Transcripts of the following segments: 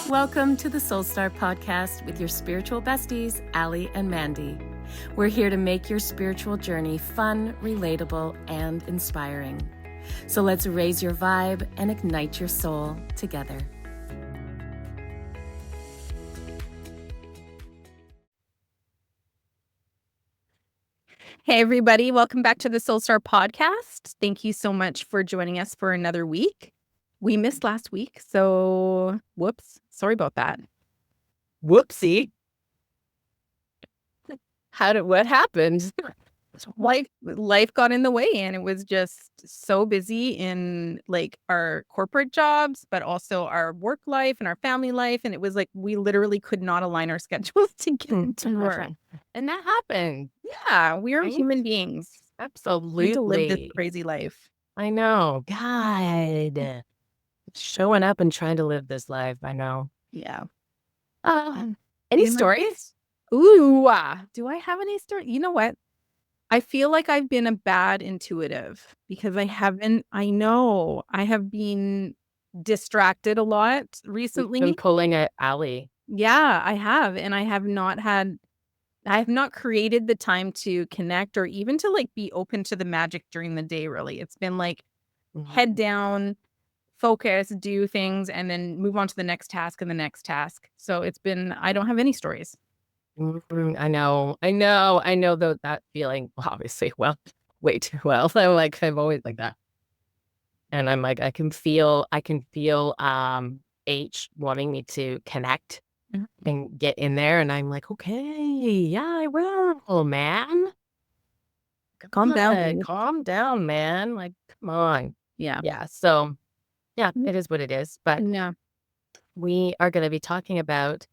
Welcome to the Soul Star Podcast with your spiritual besties, Alli and Mandy. We're here to make your spiritual journey fun, relatable, and inspiring. So let's raise your vibe and ignite your soul together. Hey, everybody. Welcome back to the Soul Star Podcast. Thank you so much for joining us for another week. We missed last week, so whoops. Sorry about that. Whoopsie. What happened? Life got in the way, and it was just so busy in like our corporate jobs, but also our work life and our family life. And it was like we literally could not align our schedules to get into work. And that happened. Yeah, we are Right? human beings. Absolutely. We need to live this crazy life. I know. God. Showing up and trying to live this life. I know. Yeah. Any stories? Ooh, do I have any story? You know what? I feel like I've been a bad intuitive because I have been distracted a lot recently. Been pulling at Alli. Yeah, I have. And I have not created the time to connect or even to like be open to the magic during the day, really. It's been like head down, focus, do things, and then move on to the next task and the next task. So I don't have any stories. I know though that feeling, obviously, way too well. I'm always like that. And I'm like, I can feel H wanting me to connect and get in there. And I'm like, okay, yeah, I will, man. Calm down. Calm down, man. Like, come on. Yeah. Yeah. So yeah, it is what it is. But Yeah. we are going to be talking about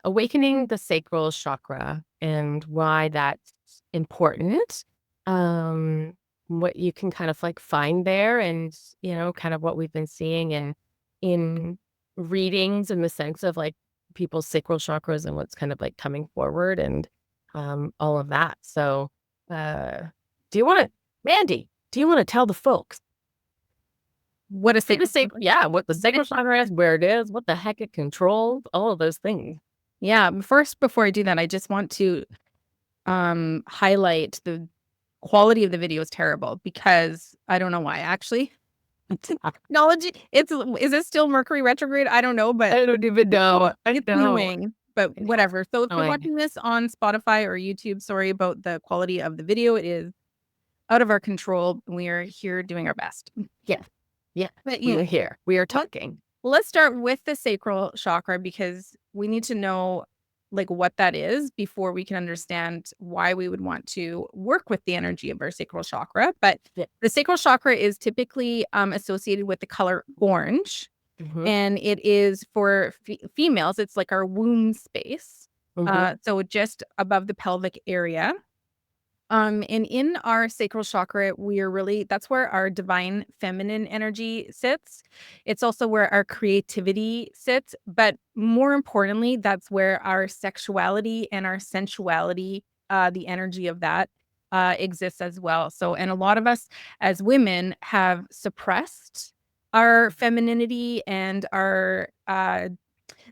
awakening the sacral chakra and why that's important. What you can kind of like find there, and kind of what we've been seeing in readings, in the sense of like people's sacral chakras and what's kind of like coming forward and all of that. So Mandy, do you want to tell the folks what a what the sacral chakra is, where it is, what the heck it controls, all of those things? Yeah. First, before I do that, I just want to highlight the quality of the video is terrible because I don't know why. Actually, technology. Is it still Mercury retrograde? I don't know, but I don't even know. It's annoying, but whatever. So if you're watching this on Spotify or YouTube, sorry about the quality of the video. It is out of our control. We are here doing our best. Yeah, but we're here. We are talking. Let's start with the sacral chakra because we need to know like what that is before we can understand why we would want to work with the energy of our sacral chakra. But the sacral chakra is typically associated with the color orange, and it is for females. It's like our womb space, so just above the pelvic area. And in our sacral chakra, that's where our divine feminine energy sits. It's also where our creativity sits. But more importantly, that's where our sexuality and our sensuality, the energy of that exists as well. So, and a lot of us as women have suppressed our femininity and our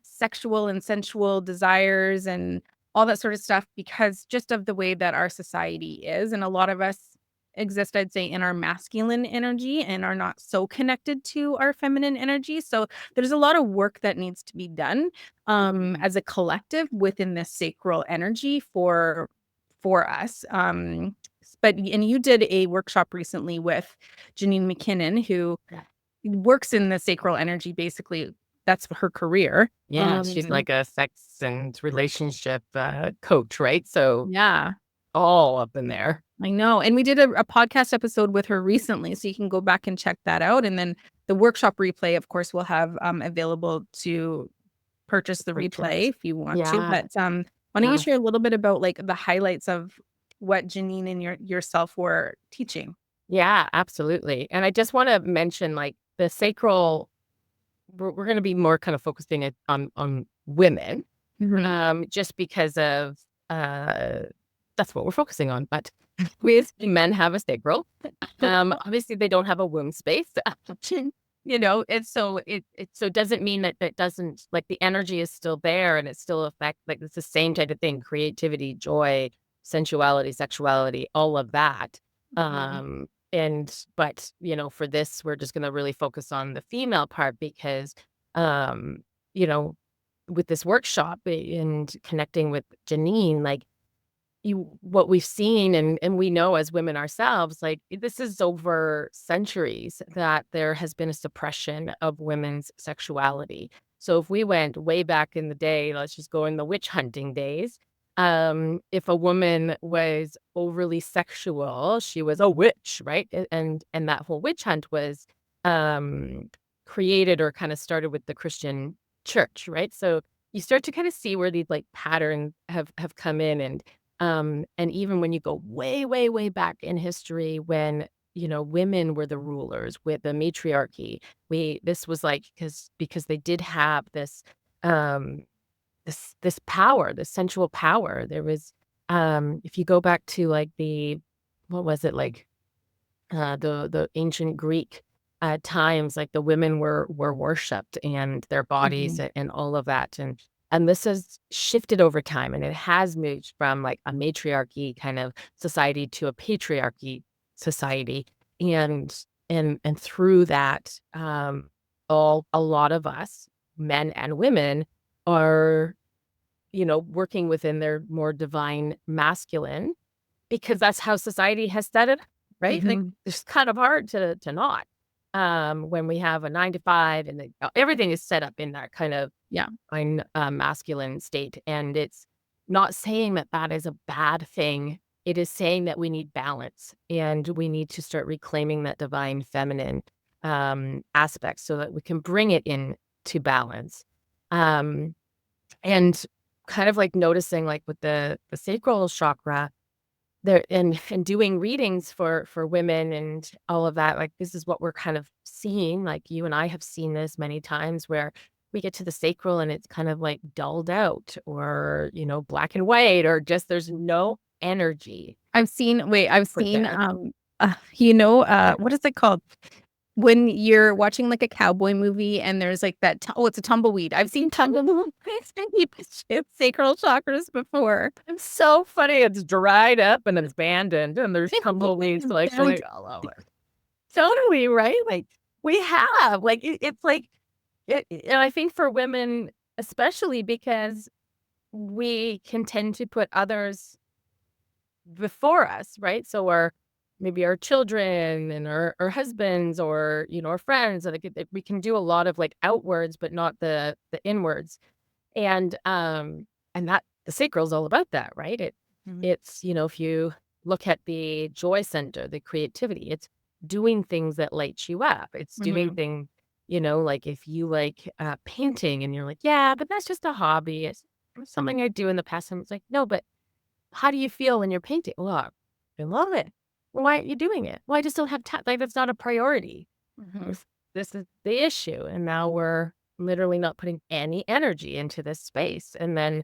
sexual and sensual desires and all that sort of stuff because just of the way that our society is. And a lot of us exist, I'd say, in our masculine energy and are not so connected to our feminine energy. So there's a lot of work that needs to be done as a collective within this sacral energy for us. And you did a workshop recently with Janine McKinnon, who works in the sacral energy, basically. That's her career. Yeah, she's like a sex and relationship coach, right? So yeah, all up in there. I know. And we did a podcast episode with her recently, so you can go back and check that out. And then the workshop replay, of course, we'll have available to purchase the replay if you want to. But why don't you share a little bit about like the highlights of what Janine and yourself were teaching? Yeah, absolutely. And I just want to mention like the sacral. We're going to be more kind of focusing on women, just because of that's what we're focusing on. But men have a sacral. Obviously, they don't have a womb space. And so it doesn't mean that that doesn't, like, the energy is still there and it's still affect, like, it's the same type of thing, creativity, joy, sensuality, sexuality, all of that. Mhm. But for this, we're just going to really focus on the female part because, um, you know, with this workshop and connecting with Janine, like, what we've seen and we know as women ourselves, like, this is over centuries that there has been a suppression of women's sexuality. So if we went way back in the day, let's just go in the witch hunting days. If a woman was overly sexual, she was a witch, right? And that whole witch hunt was um created or kind of started with the Christian church, right? So you start to kind of see where these, like, patterns have come in. And even when you go way, way, way back in history when, women were the rulers with the matriarchy, this was like, because they did have um, this power, this sensual power. There was, if you go back to, like, what was it, like, the ancient Greek times, like, the women were worshipped and their bodies Mhm. and all of that. And this has shifted over time, and it has moved from, like, a matriarchy kind of society to a patriarchy society. And through that, a lot of us, men and women, are, working within their more divine masculine because that's how society has set it, right? Like, Mhm. it's kind of hard to not, when we have a 9 to 5 and everything is set up in that kind of Yeah. masculine state. And it's not saying that that is a bad thing. It is saying that we need balance and we need to start reclaiming that divine feminine aspect so that we can bring it in to balance. Um, and kind of like noticing, like, with the sacral chakra, there, and doing readings for women and all of that, like, this is what we're kind of seeing, like, you and I have seen this many times where we get to the sacral and it's kind of, like, dulled out or, black and white, or just there's no energy I've for seen, there. what is it called? When you're watching, like, a cowboy movie and there's, like, it's a tumbleweed. I've seen tumbleweeds with sacral chakras before. It's so funny. It's dried up and it's abandoned and there's tumbleweeds, like, going all over. Totally, right? Like, we have, like, it's like and I think for women, especially because we can tend to put others before us, right? So maybe our children and our husbands or, our friends, and we can do a lot of, like, outwards, but not the inwards. And that the sacral is all about that, right? Mhm. It's, if you look at the joy center, the creativity, it's doing things that light you up. It's doing Mhm. things, like, if you like painting and you're like, yeah, but that's just a hobby. It's something I do in the past. And it's like, no, but how do you feel when you're painting? Well, I love it. Well, why aren't you doing it? Well, I just don't have time. Like, that's not a priority. Mhm. This is the issue. And now we're literally not putting any energy into this space. And then,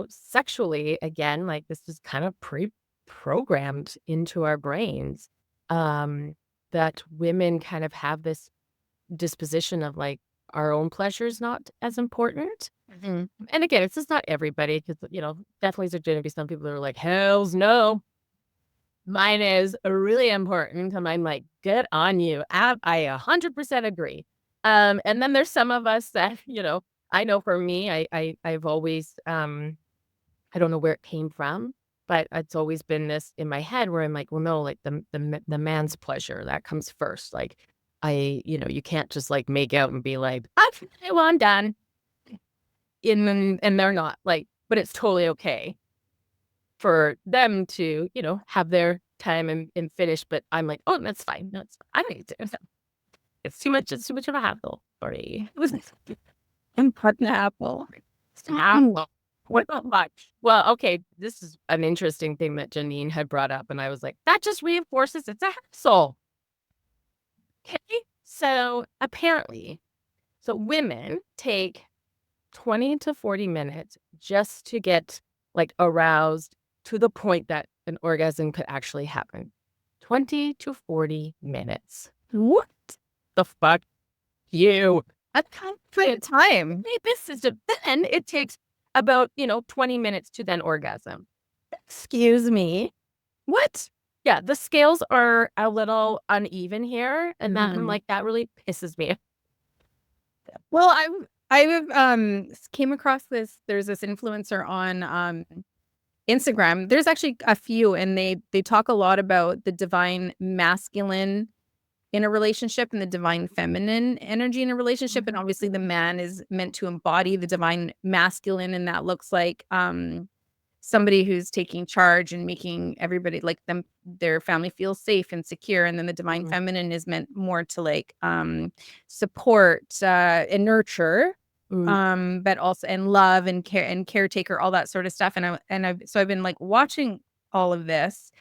sexually, again, like, this is kind of pre-programmed into our brains, um, that women kind of have this disposition of, like, our own pleasure is not as important. Mhm. And again, it's just not everybody because, definitely there's going to be some people that are like, hells no. Mine is really important, and I'm like, "Good on you." I 100% agree. And then there's some of us that, I know for me, I've always, I don't know where it came from, but it's always been this in my head where I'm like, "Well, no, like, the man's pleasure, that comes first." Like, you can't just, like, make out and be like, "Okay, well, I'm done." And they're not, like, but it's totally okay for them to, have their time and finish, but I'm like, "Oh, that's fine. No, it's fine. I don't need to." It's too much of a hassle for me. It was And pineapple. hassle. What the fuck? Well, okay, this is an interesting thing that Janine had brought up, and I was like, "That just reinforces it's a hassle." Okay? So, apparently, women take 20 to 40 minutes just to get, like, aroused to the point that an orgasm could actually happen. 20 to 40 minutes. What? the fuck you. That's kind of a time. Hey, this is then it takes about 20 minutes to then orgasm. Excuse me. What? Yeah, the scales are a little uneven here, and that really pisses me. Well, I've came across this. There's this influencer on Instagram. There's actually a few, and they talk a lot about the divine masculine in a relationship and the divine feminine energy in a relationship. And obviously the man is meant to embody the divine masculine, and that looks like somebody who's taking charge and making everybody like their family feel safe and secure. And then the divine feminine is meant more to like support and nurture, but also and love and care and caretaker, all that sort of stuff. And I've been like watching all of this,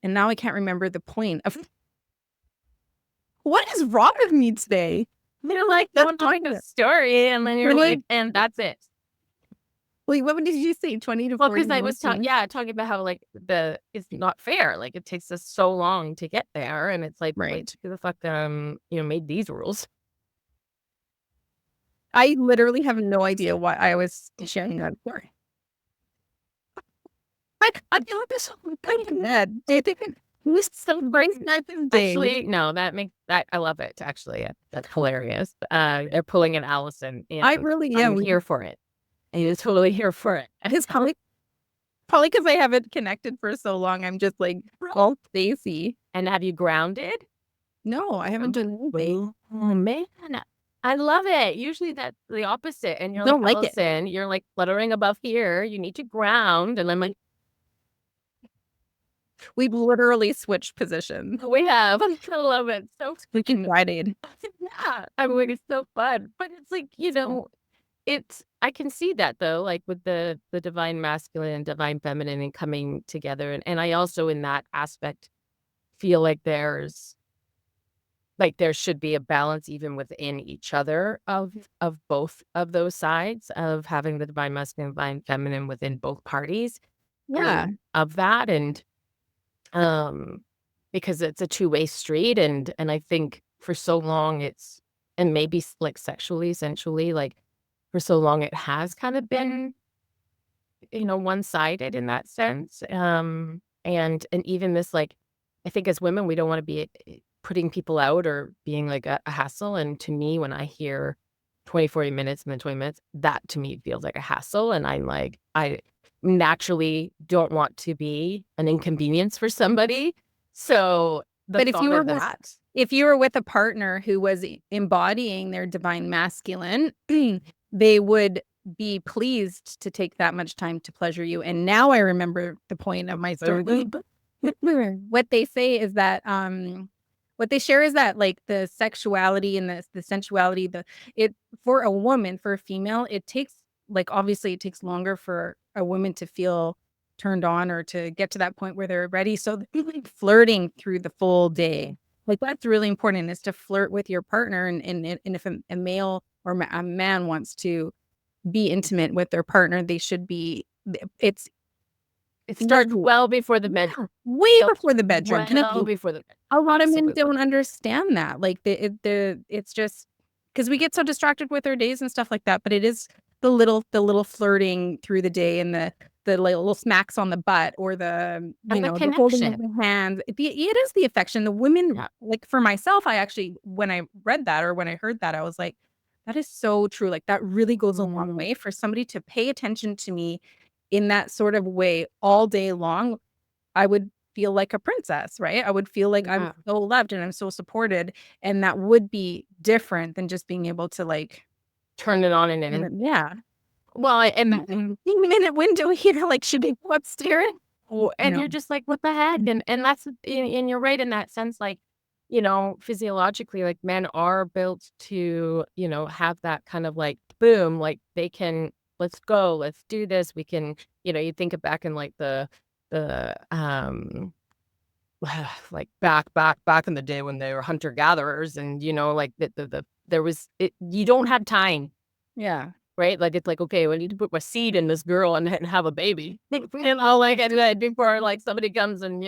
and now I can't remember the point of what is wrong with me today. They're like, don't tell the story, and then you're like, and that's it. Wait, what did you say? 20 to 40? Well, because I was talking about how like it's not fair. Like it takes us so long to get there, and it's like, right, who the fuck made these rules? I literally have no idea why I was sharing that story. I feel like this whole kind of mad. Who's celebrating that day? Actually, no, I love it. Actually, that's hilarious. They're pulling an Allison. I really am here for it. I'm totally here for it. It's probably because I haven't connected for so long. I'm just like, well, Stacy. And have you grounded? No, I haven't done anything. Oh man, I love it. Usually that's the opposite. And you're don't like, like Allison, you're like fluttering above here. You need to ground. And I'm like, we've literally switched positions. We have. I love it. So freaking Friday. Yeah, I mean, it's so fun. But it's like, I can see that though, like with the divine masculine and divine feminine and coming together. And I also in that aspect feel like there should be a balance even within each other of both of those sides of having the divine masculine and divine feminine within both parties. Yeah. Of that. And because it's a two-way street. And I think for so long and maybe like sexually, sensually, like for so long it has kind of been, one-sided in that sense. And even this, like, I think as women, we don't want to be putting people out or being like a hassle. And to me, when I hear 20, 40 minutes and then 20 minutes, that to me feels like a hassle. And I'm like, I naturally don't want to be an inconvenience for somebody. So, but if you were with a partner who was embodying their divine masculine, they would be pleased to take that much time to pleasure you. And now I remember the point of my story. What they say is that what they share is that like the sexuality and the sensuality, for a woman, for a female, it takes obviously it takes longer for a woman to feel turned on or to get to that point where they're ready. So flirting through the full day, like that's really important, is to flirt with your partner. And if a male or a man wants to be intimate with their partner, they should be, it starts well before the bedroom. Way before the bedroom. Before the bedroom. A lot of men don't understand that. Like it's just because we get so distracted with our days and stuff like that. But it is the little flirting through the day and the little smacks on the butt or the the holding of the hands. It is the affection. The women, like for myself, I actually, when I read that or when I heard that, I was like, that is so true. Like that really goes a long way for somebody to pay attention to me in that sort of way all day long. I would feel like a princess, right? I would feel like I'm so loved and I'm so supported. And that would be different than just being able to like turn it on and in. Yeah. Well, and that minute window here, like, should they go upstairs? And you're just like, what the heck? And that's, and you're right in that sense, like, physiologically, like men are built to, have that kind of like, boom, like they can, let's go, let's do this. We can, you think of back in like the like back in the day when they were hunter gatherers and, like there was, you don't have time. Yeah. Right? Like, it's like, okay, well, I need to put my seed in this girl and have a baby. Like, and before, like, somebody comes and,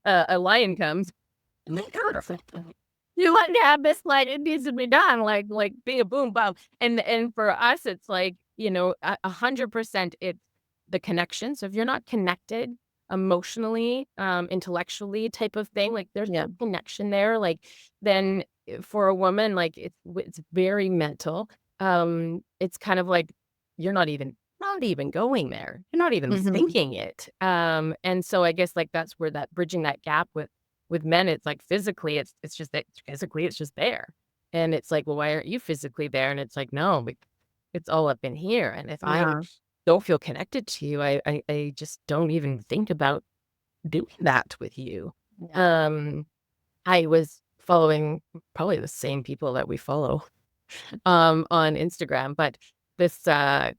a lion comes. Yeah, You want to have this, like, it needs to be done, like be a boom bum. And for us, it's like, 100% it's the connection. So if you're not connected emotionally, intellectually type of thing, like there's Yeah. no connection there, like then for a woman, like it's very mental. It's kind of like you're not even going there. You're not even Mhm. thinking it. And so I guess like that's where that bridging that gap with men, it's like physically, it's just that physically it's just there. And it's like, well, why aren't you physically there? And it's like, no, it's all up in here. And if I Yeah. don't feel connected to you, I just don't even think about doing that with you. Yeah. I was following probably the same people that we follow on Instagram, but this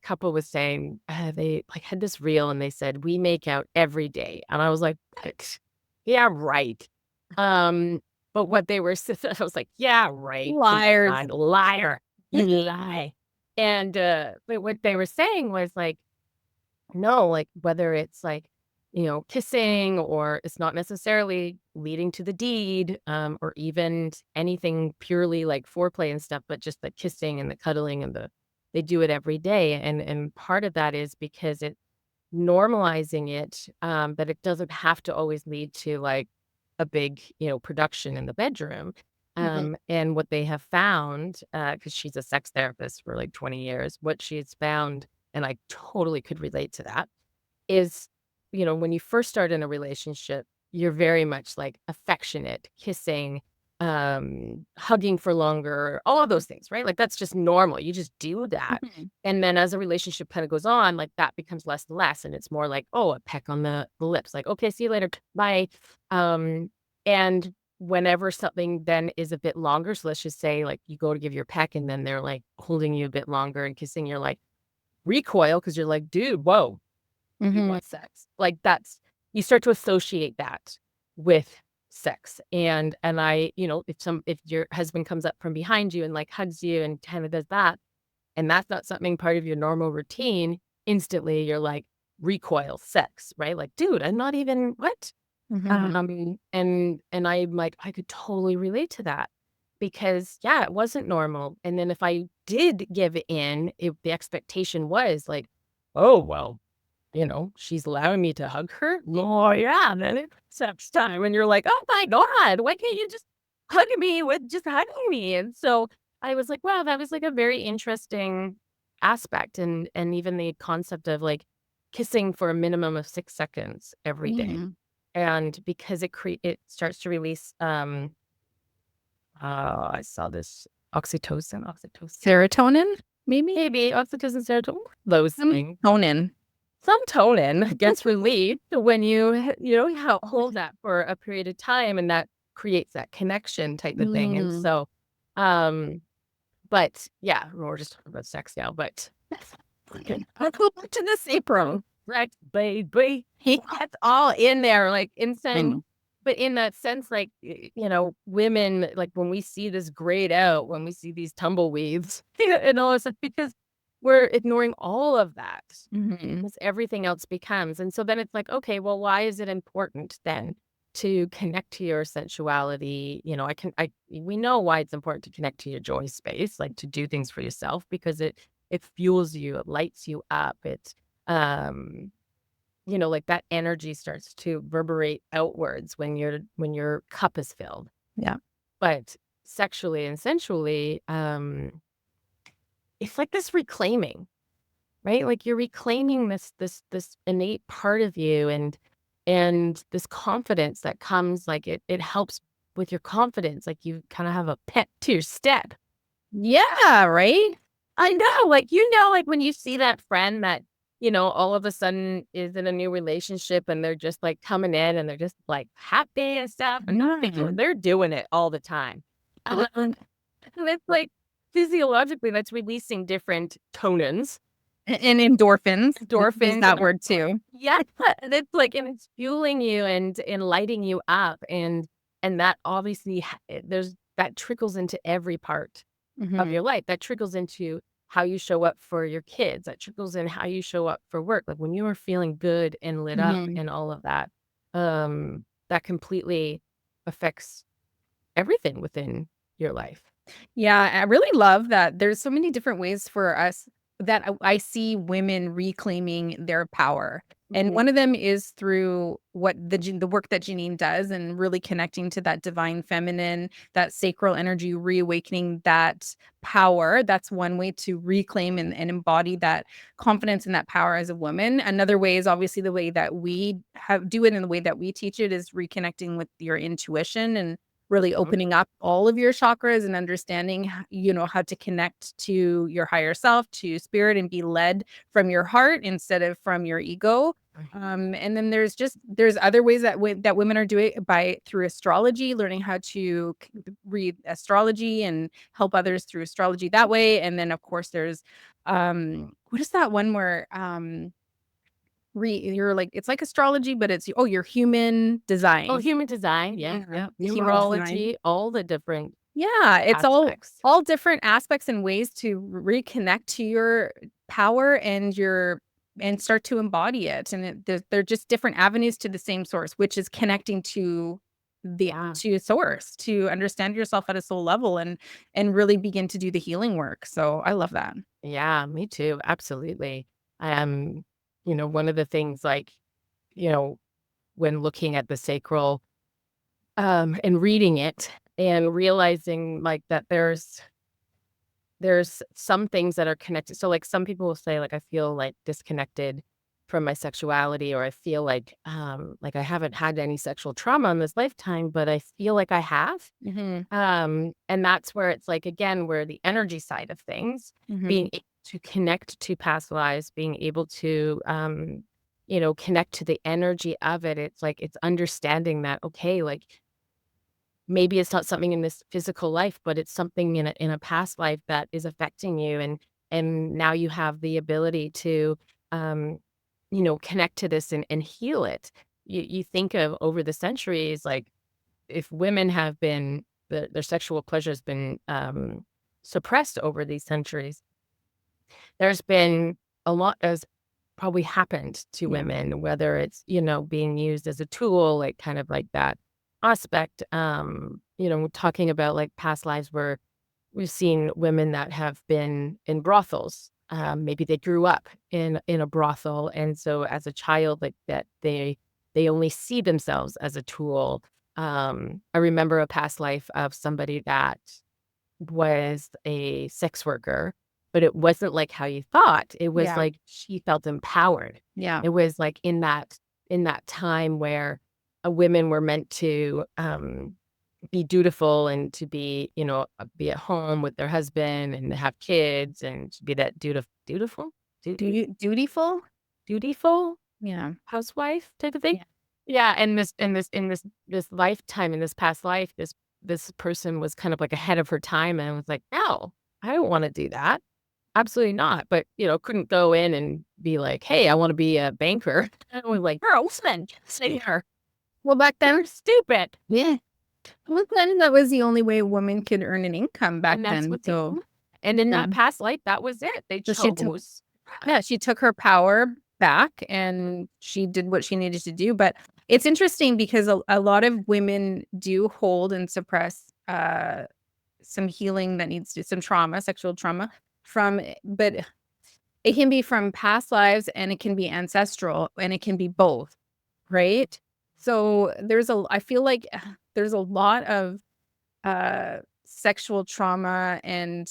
couple was saying they like had this reel and they said we make out every day, and I was like, "What? Yeah, right." But what they were, I was like, "Yeah, right, come Liars. on, liar, you lie." And but what they were saying was like, no, like whether it's like, kissing or it's not necessarily leading to the deed, or even anything purely like foreplay and stuff, but just the kissing and the cuddling and they do it every day. And part of that is because it's normalizing it, but it doesn't have to always lead to like a big, production in the bedroom. And what they have found, because she's a sex therapist for like 20 years, what she's found, and I totally could relate to that, is, when you first start in a relationship, you're very much like affectionate, kissing, hugging for longer, all of those things, right? Like that's just normal. You just do that. Mhm. And then as a relationship kind of goes on, like that becomes less and less. And it's more like, oh, a peck on the lips, like, okay, see you later. Bye. And whenever something then is a bit longer, so let's just say like you go to give your peck and then they're like holding you a bit longer and kissing, you're like recoil because you're like, dude, whoa, you want sex. Like that's you start to associate that with sex. And I, if your husband comes up from behind you and like hugs you and kind of does that, and that's not something part of your normal routine, instantly you're like recoil sex, right? Like, dude, I'm not even what? And I'm like, I could totally relate to that because yeah, it wasn't normal. And then if I did give in, the expectation was like, oh well, she's allowing me to hug her. Oh yeah, then it's sex time, and you're like, oh my god, why can't you just hug me with just hugging me? And so I was like, wow, that was like a very interesting aspect, and even the concept of like kissing for a minimum of 6 seconds every day. Mhm. And because it starts to release, I saw this oxytocin, Serotonin, maybe? maybe oxytocin, serotonin, those things. Tonin. Some tonin gets released when you hold that for a period of time, and that creates that connection type of thing. And Mm. so, but yeah, we're just talking about sex now. But okay, Let's go back to this April. right, baby. Hey, That's all in there, like I insane. know. But in that sense, like, women, like when we see this grayed out, when we see these tumbleweeds, and all of a because we're ignoring all of that Mhm. as everything else becomes. And so then it's like, okay, well, why is it important then to connect to your sensuality? We know why it's important to connect to your joy space, like to do things for yourself because it fuels you, it lights you up. Um, like that energy starts to reverberate outwards when your cup is filled. Yeah. But sexually and sensually, it's like this reclaiming, right? Like you're reclaiming this innate part of you and this confidence that comes, like it helps with your confidence. Like you kind of have a pep to your step. Yeah, right? I know, like, like when you see that friend that, all of a sudden is in a new relationship and they're just like coming in and they're just like happy and stuff. And they're doing it all the time. And it's like physiologically, that's releasing different tonins, And endorphins. Use endorphins. that word too. Yeah. And it's like, and it's fueling you and lighting you up. And that obviously, there's that trickles into every part of Mhm. your life. That trickles into how you show up for your kids. That trickles in how you show up for work. Like when you are feeling good and lit up Mhm. and all of that, that completely affects everything within your life. Yeah, I really love that there's so many different ways for us that I see women reclaiming their power. And one of them is through what the work that Janine does and really connecting to that divine feminine, that sacral energy, reawakening that power. That's one way to reclaim and embody that confidence and that power as a woman. Another way is obviously the way that we do it, and the way that we teach it is reconnecting with your intuition and really Mhm. opening up all of your chakras and understanding, how to connect to your higher self, to spirit, and be led from your heart instead of from your ego. And then there's other ways that that women are doing it through astrology, learning how to read astrology and help others through astrology that way. And then of course there's what is that one where you're like, it's like astrology, but it's your human Oh, design. human design. Yeah. Mhm. Yeah. Human design. Numerology, all the different Yeah, it's aspects. all different aspects and ways to reconnect to your power and start to embody it. And they're just different avenues to the same source, which is connecting to Yeah. to source, to understand yourself at a soul level and really begin to do the healing work. So I love that. Yeah, me too. Absolutely. Um, one of the things like, you know, when looking at the sacral, and reading it and realizing like that there's some things that are connected. So like some people will say like I feel like disconnected from my sexuality, or I feel like I haven't had any sexual trauma in this lifetime, but I feel like I have. Mhm. And that's where it's like, again, where the energy side of things, Mhm. being able to connect to past lives, being able to, connect to the energy of it. It's like, it's understanding that, okay, like maybe it's not something in this physical life, but it's something in a past life that is affecting you. And now you have the ability to, um, connect to this and heal it. You think of over the centuries, like, if women have been their sexual pleasure has been, suppressed over these centuries, there's been a lot has probably happened to Yeah. women, whether it's, being used as a tool, like, kind of like that aspect, talking about, like, past lives where we've seen women that have been in brothels. Maybe they grew up in a brothel, and so as a child, like, that they only see themselves as a tool. I remember a past life of somebody that was a sex worker, but it wasn't like how you thought. It was Yeah. like she felt empowered. Yeah. It was like in that time where women were meant to be dutiful and to be at home with their husband and have kids and to be that dutiful, Dutiful? dutiful Yeah. housewife type of thing. Yeah. Yeah, and this lifetime, in this past life, this person was kind of like ahead of her time, and I was like, "No, I don't wanna do that. Absolutely not." But, couldn't go in and be like, "Hey, I wanna be a banker." I was like, "Girls, then stay here. Well, back You're then, stupid." yeah. Well, then that was the only way a woman could earn an income back And that's then. what they So, and in yeah. that past life, that was it. They So she took chose. yeah, she took her power back and she did what she needed to do. But it's interesting because a lot of women do hold and suppress some healing that needs to some trauma, sexual trauma but it can be from past lives and it can be ancestral and it can be both, right? So I feel like there's a lot of sexual trauma and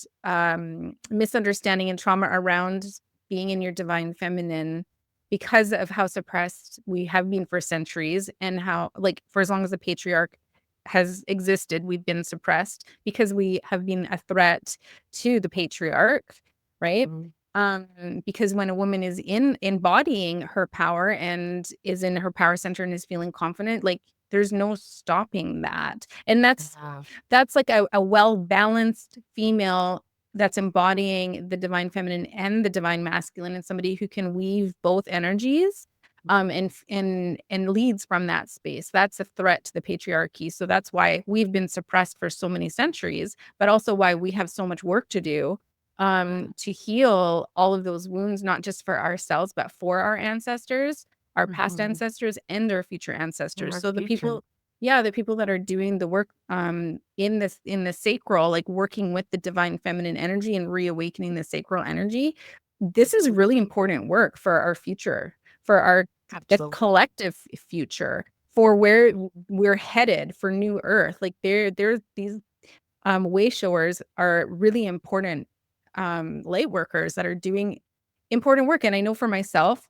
misunderstanding and trauma around being in your divine feminine because of how suppressed we have been for centuries and how, like, for as long as the patriarch has existed, we've been suppressed because we have been a threat to the patriarch, right? Mhm. Because when a woman is in embodying her power and is in her power center and is feeling confident, like there's no stopping that. And Yeah. that's like a well-balanced female that's embodying the divine feminine and the divine masculine, and somebody who can weave both energies, and leads from that space. That's a threat to the patriarchy. So that's why we've been suppressed for so many centuries, but also why we have so much work to do, to heal all of those wounds, not just for ourselves, but for our ancestors, our past Mhm. ancestors, and our future In ancestors. our So the future. people Yeah, the people that are doing the work in the sacral, like working with the divine feminine energy and reawakening the sacral energy, this is really important work for our future, for our the Absolutely. collective future, for where we're headed for new earth. Like there's these way showers are really important light workers that are doing important work. And I know for myself,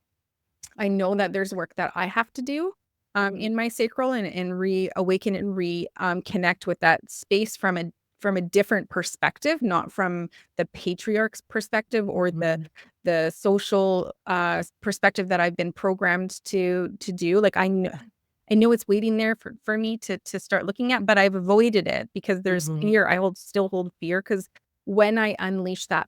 I know that there's work that I have to do in my sacral and reawaken and connect with that space from a different perspective, not from the patriarch's perspective or the social perspective that I've been programmed to do. Like I know it's waiting there for me to start looking at, but I've avoided it because there's fear. Still hold fear because when I unleash that,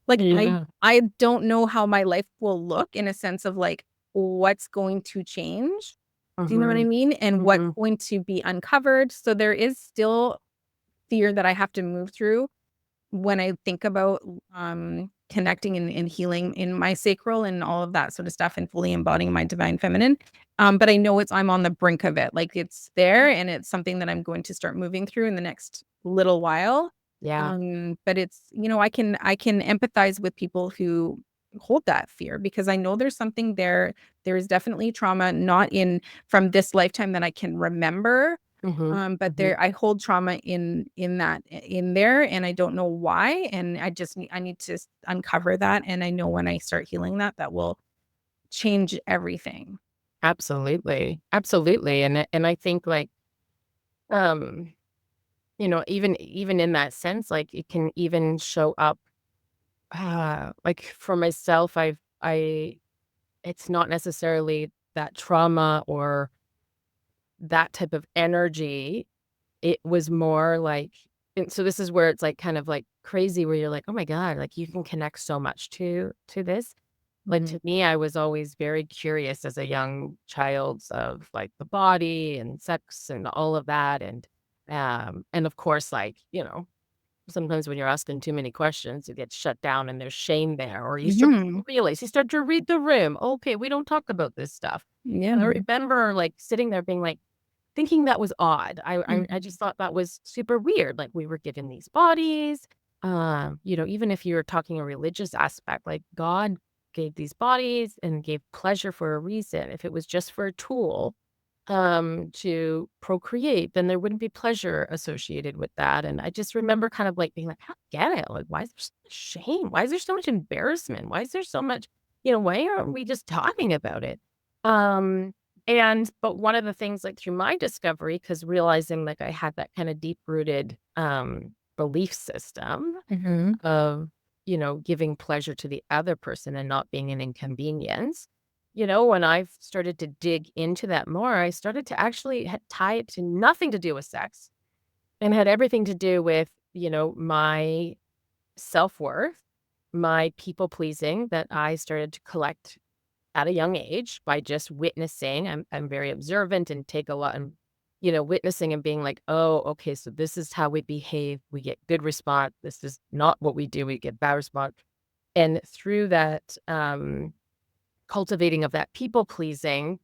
like Yeah. I don't know how my life will look in a sense of like what's going to change. Do you know what I Mhm. mean? And what's Mhm. going to be uncovered. So there is still fear that I have to move through when I think about connecting and healing in my sacral and all of that sort of stuff and fully embodying my divine feminine. But I know I'm on the brink of it. Like it's there and it's something that I'm going to start moving through in the next little while. Yeah. But it's, I can empathize with people who hold that fear because I know there's something there. There is definitely trauma, not in from this lifetime that I can remember. Mhm. But Mhm. I hold trauma in there, and I don't know why. And I need to uncover that. And I know when I start healing that, that will change everything. Absolutely. Absolutely. And I think like, um, even in that sense, like it can even show up, like for myself, it's not necessarily that trauma or that type of energy. It was more like, and so this is where it's like kind of like crazy where you're like, oh my God, like you can connect so much to this. Like Mhm. to me, I was always very curious as a young child of like the body and sex and all of that. And of course, like, sometimes when you're asking too many questions, you get shut down and there's shame there, or you start to Mhm. realize, you start to read the room. Okay, we don't talk about this stuff. And I Yeah. remember like sitting there being like, thinking that was odd. I Mhm. just thought that was super weird. Like we were given these bodies. Even if you're talking a religious aspect, like God gave these bodies and gave pleasure for a reason. If it was just for a tool, to procreate, then there wouldn't be pleasure associated with that. And I just remember kind of like being like, I don't get it. Like, why is there so much shame? Why is there so much embarrassment? Why is there so much, why aren't we just talking about it? Um, but one of the things like through my discovery, because realizing like I had that kind of deep rooted belief system Mhm. of, giving pleasure to the other person and not being an inconvenience. When I started to dig into that more, I started to actually tie it to nothing to do with sex and had everything to do with, my self worth, my people pleasing that I started to collect at a young age by just witnessing. I'm very observant and take a lot and, witnessing and being like, oh, okay, so this is how we behave. We get good response. This is not what we do. We get bad response. And through that cultivating of that people pleasing,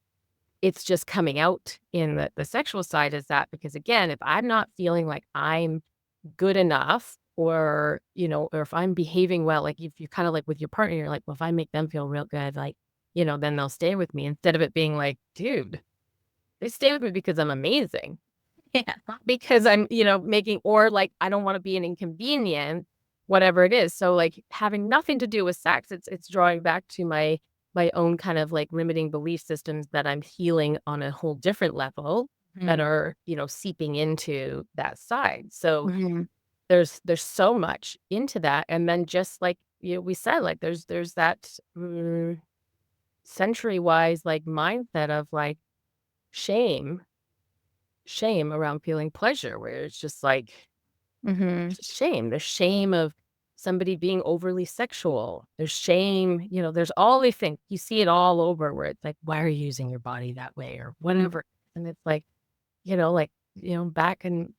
it's just coming out in the sexual side is that because again, if I'm not feeling like I'm good enough or if I'm behaving well, like if you kind of like with your partner, you're like, well, if I make them feel real good, like, then they'll stay with me instead of it being like, dude, they stay with me because I'm amazing. Yeah. Not because I'm, making, or like, I don't want to be an inconvenience, whatever it is. So like having nothing to do with sex, it's drawing back to my own kind of like limiting belief systems that I'm healing on a whole different level that Mhm. are, seeping into that side. So Mhm. there's so much into that, and then just like, we said, like, there's that, century-wise, like, mindset of, like, shame shame around feeling pleasure, where it's just like, Mhm. there's shame. There's shame of somebody being overly sexual. There's shame, there's all these things. You see it all over where it's like, "Why are you using your body that way?" Or whatever, and it's like, back in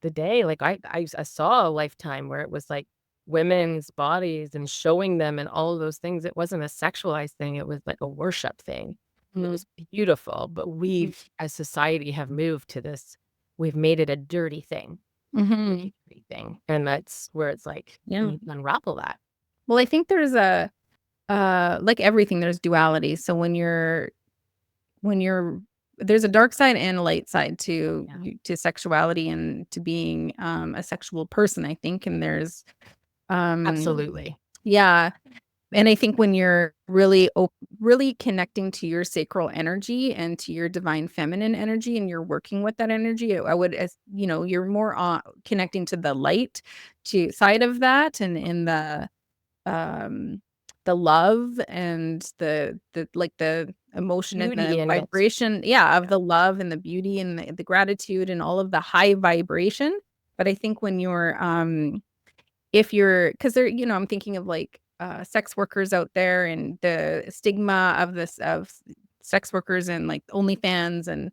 the day, like, I saw a lifetime where it was, like, women's bodies and showing them and all of those things. It wasn't a sexualized thing, it was, like, a worship thing. It was beautiful, but we've, as society, have moved to this. We've made it a dirty thing, Mhm. dirty thing, and that's where it's like Yeah. you need to unravel that. Well, I think there's a like everything, there's duality. So when you're there's a dark side and a light side to Yeah. to sexuality and to being a sexual person, I think. And there's Absolutely. yeah. And I think when you're really connecting to your sacral energy and to your divine feminine energy, and you're working with that energy, I would, as you know, you're more connecting to the light to side of that, and in the love and the like the emotion and Beauty the in it. vibration, yeah, of the love and the beauty and the gratitude and all of the high vibration. But I think when you're if you're, because there, I'm thinking of like sex workers out there, and the stigma of sex workers and like OnlyFans, and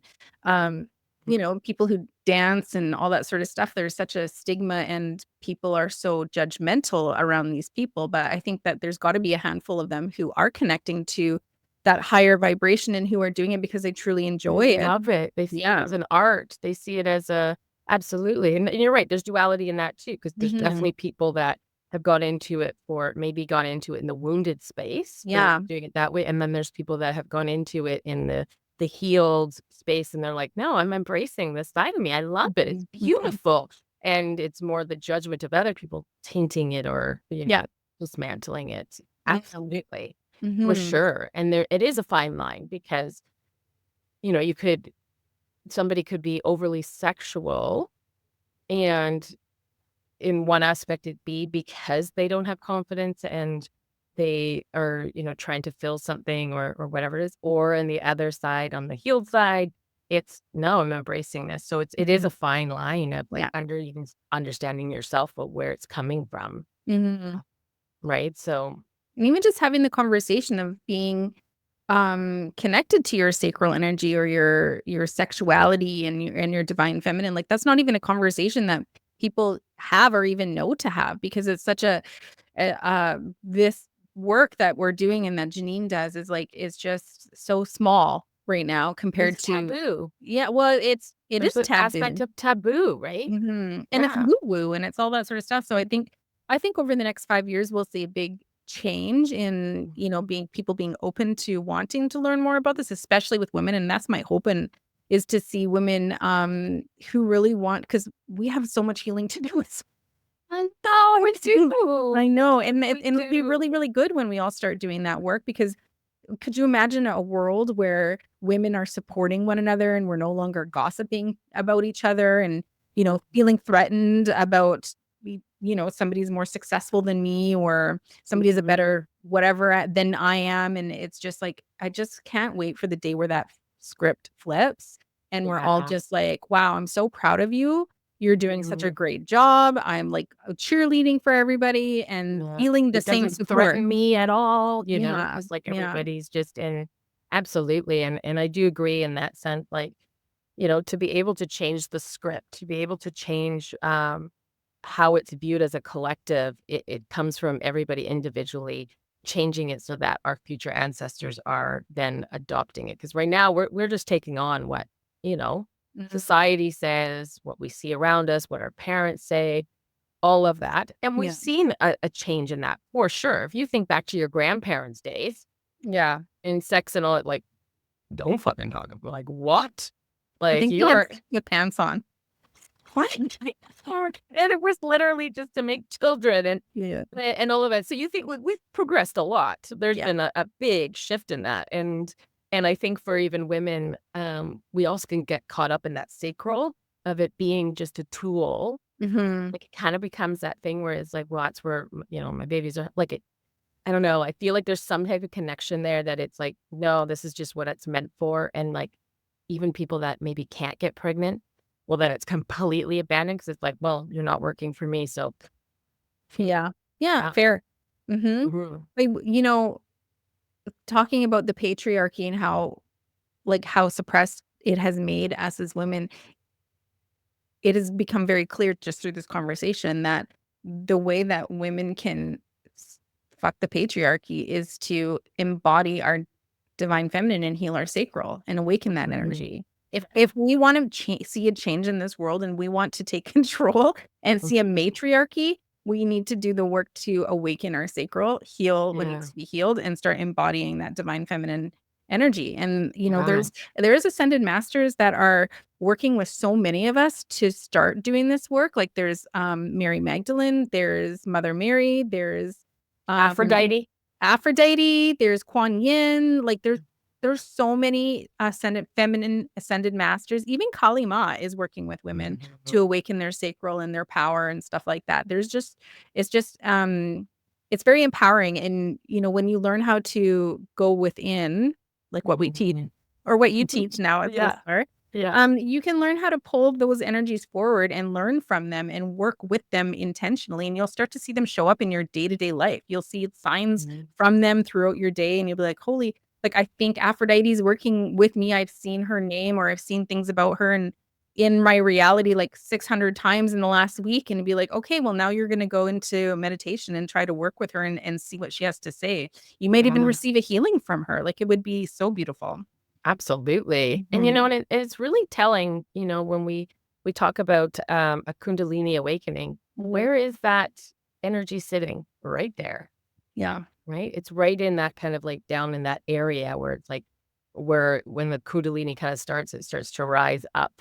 people who dance and all that sort of stuff. There's such a stigma, and people are so judgmental around these people. But I think that there's got to be a handful of them who are connecting to that higher vibration, and who are doing it because they truly enjoy They it. love it. They see it as an art. They see it as a absolutely. And you're right. There's duality in that too, because there's Mhm. definitely people that have got into it in the wounded space. They're Yeah. doing it that way. And then there's people that have gone into it in the healed space, and they're like, no, I'm embracing this side of me. I love it. It's Mhm. beautiful. And it's more the judgment of other people tainting it, or Yeah. dismantling it. Yeah. Absolutely. For Mhm. sure. And it is a fine line, because somebody could be overly sexual, and in one aspect it be because they don't have confidence, and they are, trying to fill something, or whatever it is. Or in the other side, on the healed side, it's no, I'm embracing this. So it is a fine line of like Yeah. even understanding yourself, but where it's coming from. Mhm. Right. So And even just having the conversation of being connected to your sacral energy, or your sexuality and your divine feminine, like that's not even a conversation that people have or even know to have, because it's such this work that we're doing and that Janine does is just so small right now compared it's to. taboo. Yeah, well, it There's is an aspect taboo. of taboo, right? And it's Yeah. woo woo, and it's all that sort of stuff. So I think over the next 5 years, we'll see a big change in, people being open to wanting to learn more about this, especially with women. And that's my hope, and is to see women who really want, because we have so much healing to do. I know, we do. I know. And We it'll be do. really, really good when we all start doing that work, because could you imagine a world where women are supporting one another, and we're no longer gossiping about each other, and, feeling threatened about, somebody's more successful than me, or somebody's a better whatever than I am. And it's just like, I just can't wait for the day where that script flips, and we're all Yeah. just like, wow, I'm so proud of you. You're doing such a Mhm. great job. I'm like cheerleading for everybody and Yeah. feeling the It same doesn't support. threaten me at all, Yeah. because like Yeah. everybody's just in absolutely. And I do agree in that sense, like, to be able to change the script, to be able to change how it's viewed as a collective, it comes from everybody individually changing it so that our future ancestors are then adopting it. Because right now we're just taking on what, you know, Mhm. society says, what we see around us, what our parents say, all of that. And we've Yeah. seen a change in that for sure. If you think back to your grandparents' days Yeah. in sex and all, like, don't fucking talk about like what? I Like think they had you're good pants on. what? And it was literally just to make children Yeah. and all of that. So you think we've progressed a lot. There's Yeah. been a big shift in that. And I think for even women, we also can get caught up in that sacral of it being just a tool. Mhm. Like it kind of becomes that thing where it's like, well, that's where, my babies are like it. I don't know. I feel like there's some type of connection there that it's like, no, this is just what it's meant for. And like even people that maybe can't get pregnant, well, then it's completely abandoned because it's like, well, you're not working for me. So, Yeah. Yeah, yeah. fair. Mhm. Mhm. Like, talking about the patriarchy and how suppressed it has made us as women, it has become very clear just through this conversation that the way that women can fuck the patriarchy is to embody our divine feminine and heal our sacral and awaken that energy. If we want to see a change in this world and we want to take control and see a matriarchy, we need to do the work to awaken our sacral, heal what needs to be healed, and start embodying that divine feminine energy. And there is ascended masters that are working with so many of us to start doing this work. Like there's Mary Magdalene, there's Mother Mary, there's Aphrodite. there's Kuan Yin. Like there's so many feminine ascended masters. Even Kali Ma is working with women to awaken their sacral and their power and stuff like that. It's very empowering. And, when you learn how to go within, like what we teach or what you teach now as a listener, you can learn how to pull those energies forward and learn from them and work with them intentionally. And you'll start to see them show up in your day-to-day life. You'll see signs from them throughout your day and you'll be like, holy, like, I think Aphrodite's working with me. I've seen her name or I've seen things about her and in my reality like 600 times in the last week, and be like, okay, well, now you're going to go into meditation and try to work with her and see what she has to say. You might even receive a healing from her. Like, it would be so beautiful. Absolutely. And, and it's really telling, when we talk about a Kundalini awakening, where is that energy sitting? Right there. Yeah. Right. It's right in that kind of like down in that area where it's like when the Kundalini kind of starts, it starts to rise up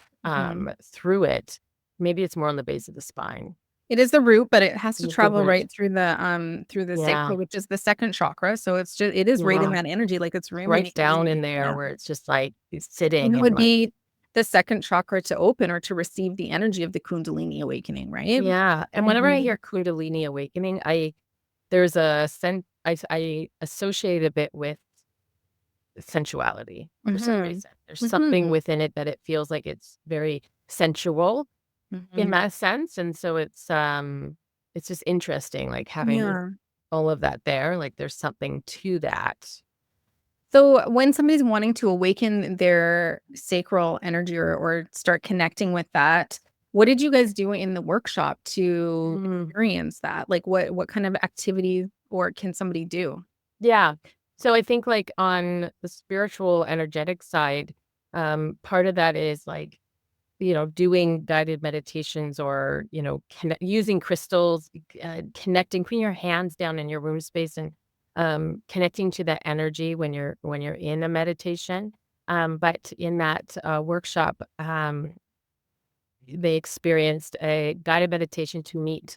through it. Maybe it's more on the base of the spine. It is the root, but it has to travel right through the sacral, which is the second chakra. So it is right in that energy, like it's right down in there where it's just like it's sitting. And it would be the second chakra to open or to receive the energy of the Kundalini awakening, right? Yeah. And whenever I hear Kundalini awakening, there's a sense I associate a bit with sensuality for some reason. There's something within it that it feels like it's very sensual in that sense. And so it's just interesting, like having all of that there. Like there's something to that. So when somebody's wanting to awaken their sacral energy or start connecting with that, what did you guys do in the workshop to experience that? Like what kind of activities or can somebody do? Yeah. So I think like on the spiritual energetic side, part of that is like, doing guided meditations or, using crystals, connecting, putting your hands down in your womb space and connecting to that energy when you're in a meditation. But in that workshop, they experienced a guided meditation to meet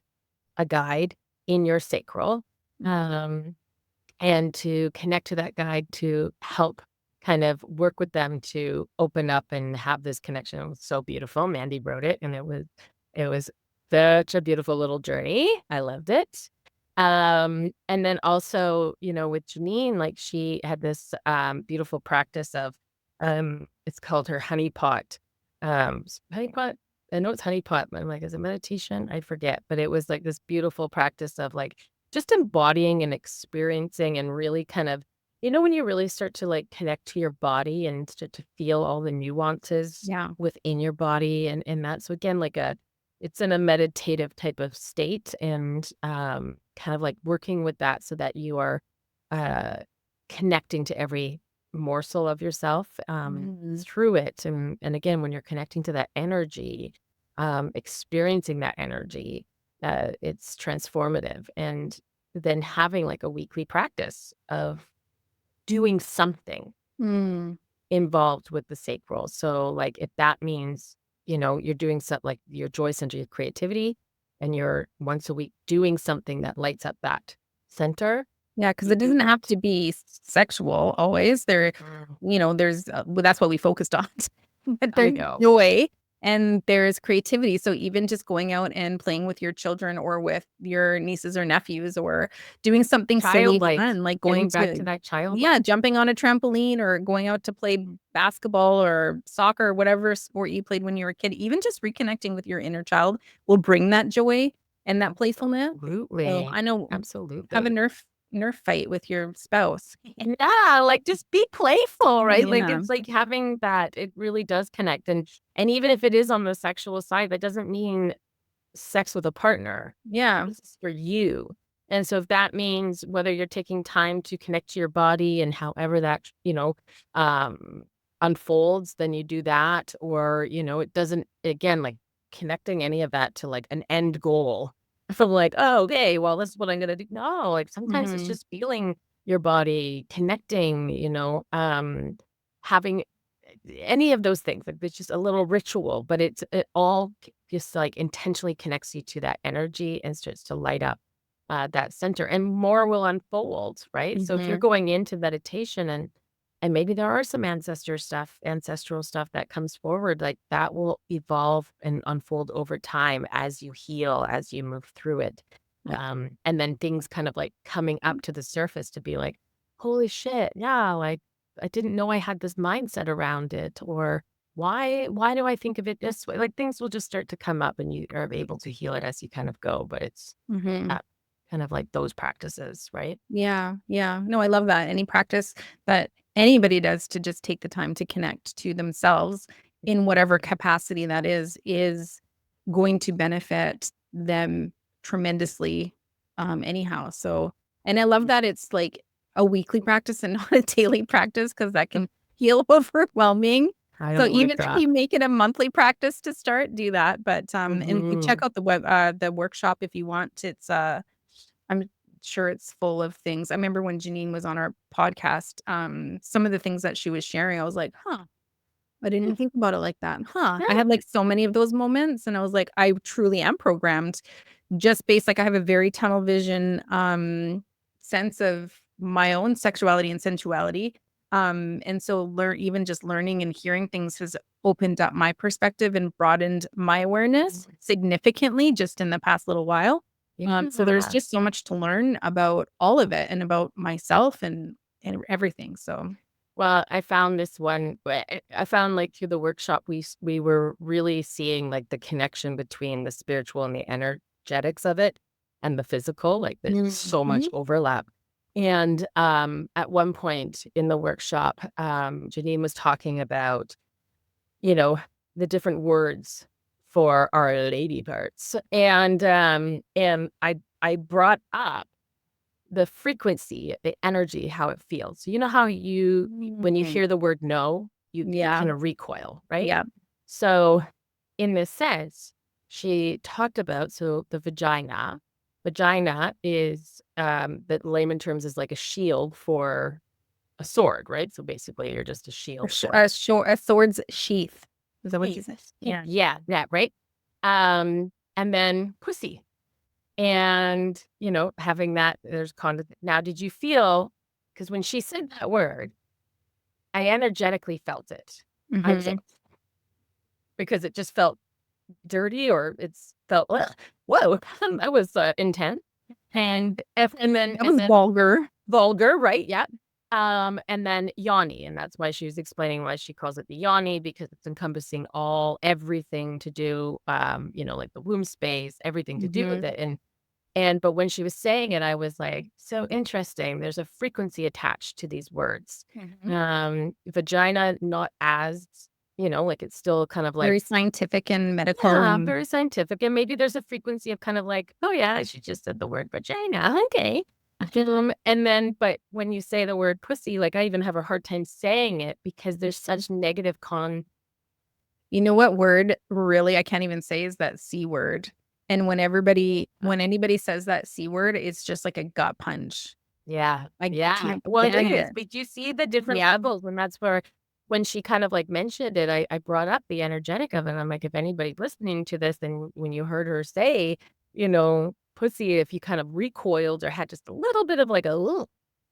a guide in your sacral, and to connect to that guide to help kind of work with them to open up and have this connection. It was so beautiful. Mandy wrote it, and it was such a beautiful little journey. I loved it. And then also, with Janine, like she had this beautiful practice of it's called her honeypot. Honeypot. I know it's honeypot, but I'm like, is it meditation? I forget. But it was like this beautiful practice of like just embodying and experiencing and really kind of, when you really start to like connect to your body and start to feel all the nuances within your body and that. So again, like it's in a meditative type of state and kind of like working with that so that you are connecting to every morsel of yourself through it. And again, when you're connecting to that energy, experiencing that energy, it's transformative. And then having like a weekly practice of doing something involved with the sacral. So like if that means, you're doing something like your joy center, your creativity, and you're once a week doing something that lights up that center. Yeah, because it doesn't have to be sexual always. There's that's what we focused on. But there's joy and there's creativity. So even just going out and playing with your children or with your nieces or nephews or doing something silly fun, like going back to that child. Yeah, jumping on a trampoline or going out to play basketball or soccer or whatever sport you played when you were a kid. Even just reconnecting with your inner child will bring that joy and that playfulness. Absolutely. So I know. Absolutely. Have a Nerf fight with your spouse. Yeah, like just be playful, right? Like it's like having that, it really does connect. And even if it is on the sexual side, that doesn't mean sex with a partner. Yeah. This is for you. And so if that means whether you're taking time to connect to your body and however that, unfolds, then you do that. Or, it doesn't, again, like connecting any of that to like an end goal from like, oh, okay, well, this is what I'm going to do. No, like sometimes it's Mhm. just feeling your body, connecting, having any of those things. Like it's just a little ritual, but it all just like intentionally connects you to that energy and starts to light up that center, and more will unfold, right? So if you're Mhm. going into meditation and maybe there are some ancestral stuff that comes forward, like that will evolve and unfold over time as you heal, as you move through it. Yeah. And then things kind of like coming up to the surface to be like, holy shit, yeah, like I didn't know I had this mindset around it, or why do I think of it this way? Like things will just start to come up and you are able to heal it as you kind of go. But it's Mhm. that kind of like those practices, right? Yeah, yeah. No, I love that. Any practice that anybody does to just take the time to connect to themselves in whatever capacity that is going to benefit them tremendously, anyhow. So, and I love that it's like a weekly practice and not a daily practice because that can feel overwhelming. I So don't like even if that. you make it a monthly practice to start, do that. But and check Mhm. out the workshop if you want. It's I'm sure it's full of things. I remember when Janine was on our podcast, some of the things that she was sharing, I was like, huh, I didn't think about it like that. Huh. I Yeah. had like so many of those moments and I was like, I truly am programmed just based like I have a very tunnel vision sense of my own sexuality and sensuality. And so even just learning and hearing things has opened up my perspective and broadened my awareness significantly just in the past little while. So there's Yeah. just so much to learn about all of it and about myself and everything. So Well, I found this one. I found like through the workshop, we were really seeing like the connection between the spiritual and the energetics of it, and the physical. Like there's so much Mhm. overlap. And at one point in the workshop, Janine was talking about you know the different words for our lady parts, and I brought up the frequency, the energy, how it feels. So you know how when you Mhm. hear the word no, you Yeah. kind of recoil, right? Yeah. So in this sense, she talked about, so the vagina is, that layman terms is like a shield for a sword, right? So basically you're just a shield for it. A sword's sheath. Is that what you Hey, said? Yeah. yeah, that, right? And then pussy. And, having that, there's now, did you feel, because when she said that word, I energetically felt it. I did, Mhm. because it just felt dirty, or it's felt, ugh, whoa, that was intense. That was vulgar. Vulgar, right? Yeah. And then yoni, and that's why she was explaining why she calls it the yoni, because it's encompassing everything to do, like the womb space, everything to do with Mhm. it. But when she was saying it, I was like, so interesting. There's a frequency attached to these words. Mhm. Vagina, not as, like it's still kind of like, Very scientific and medical yeah, and very scientific. And maybe there's a frequency of kind of like, oh yeah, she just said the word vagina. Okay. And then, but when you say the word pussy, like I even have a hard time saying it because there's such negative you know what word really I can't even say is that C word. And when anybody says that C word, it's just like a gut punch. Yeah, I yeah. can't Well, it stand is, it. but you see the different Yeah. levels, and that's where when she kind of, like, mentioned it, I brought up the energetic of it. I'm like, if anybody's listening to this, then when you heard her say, "pussy," if you kind of recoiled or had just a little bit of, like, a "Ooh,"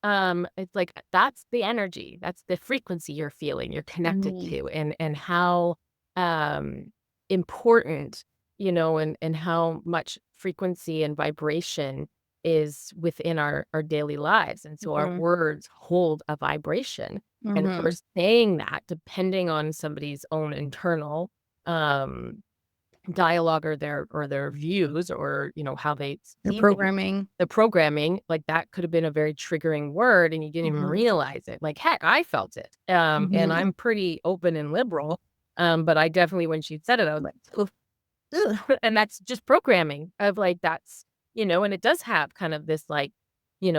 it's like, that's the energy, that's the frequency you're feeling, you're connected Mhm. to, and how, um, important, and how much frequency and vibration is within our daily lives. And so our Mhm. words hold a vibration. And if we're Mhm. saying that, depending on somebody's own internal um, dialogue, or their views, or how they Your see programming. the programming, like that could have been a very triggering word and you didn't even Mhm. realize it. Like, heck, I felt it. And Mhm. I'm pretty open and liberal. But I definitely, when she said it, I was like, "Oof, ugh," and that's just programming of like, that's, and it does have kind of this like,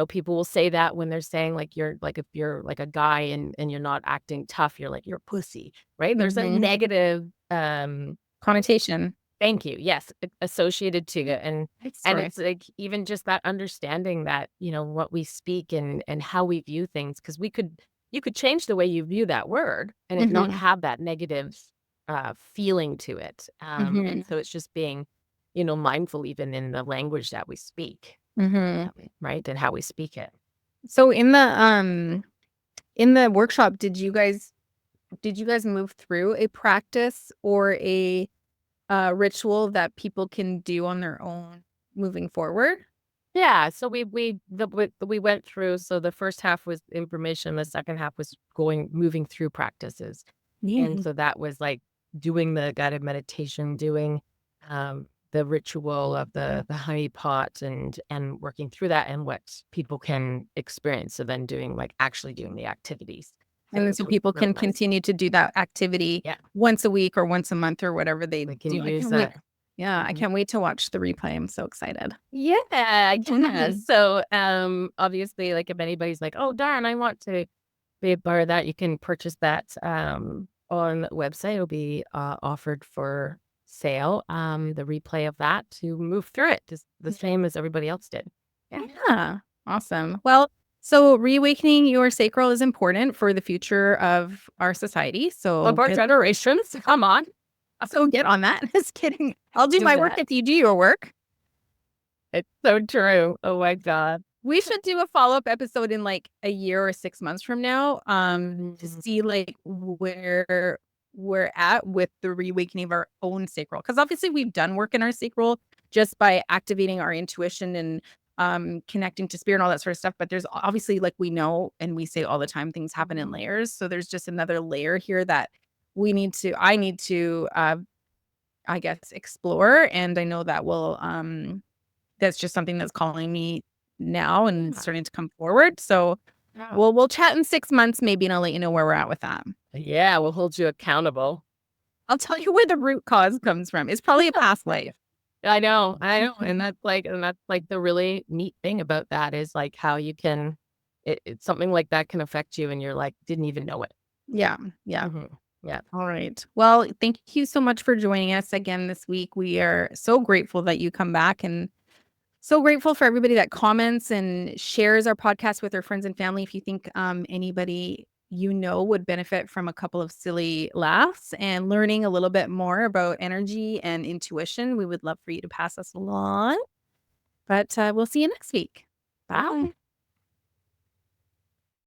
people will say that when they're saying like you're like if you're like a guy and you're not acting tough, you're like you're a pussy, right? There's a negative connotation. thank you. Yes, associated to it. And it's like even just that understanding that, what we speak and how we view things, because you could change the way you view that word and it not have that negative feeling to it. And so it's just being, mindful even in the language that we speak, right? And how we speak it. So in the workshop, did you guys move through a practice or a ritual that people can do on their own moving forward? Yeah, so we went through. So the first half was information, the second half was moving through practices, and so that was like doing the guided meditation, doing the ritual of the honey pot, and working through that and what people can experience. So then actually doing the activities. And so people can continue to do that activity once a week or once a month or whatever they can do. use that. Yeah, I can't wait to watch the replay. I'm so excited. Yeah, yeah. So obviously, like if anybody's like, oh darn, I want to be a part of that, you can purchase that on the website. It'll be offered for sale. The replay of that to move through it, just the same as everybody else did. Yeah. Awesome. Well, so reawakening your sacral is important for the future of our society. So of our generations. Come on. So get on that. Just kidding. I'll do my work if you do your work. It's so true. Oh my God. We should do a follow-up episode in like a year or 6 months from now to see like where we're at with the reawakening of our own sacral. Because obviously we've done work in our sacral just by activating our intuition and connecting to spirit and all that sort of stuff. But there's obviously, like we know and we say all the time, things happen in layers. So there's just another layer here that I need to I guess explore. And I know that that's just something that's calling me now and starting to come forward. So we'll chat in 6 months maybe, and I'll let you know where we're at with that. Yeah, we'll hold you accountable. I'll tell you where the root cause comes from. It's probably a past life. I know. And that's like the really neat thing about that is like how you can, it's something like that can affect you and you're like, didn't even know it. Yeah. Yeah. Yeah. All right. Well, thank you so much for joining us again this week. We are so grateful that you come back, and so grateful for everybody that comments and shares our podcast with their friends and family. If you think anybody would benefit from a couple of silly laughs and learning a little bit more about energy and intuition, we would love for you to pass us along. But we'll see you next week. Bye.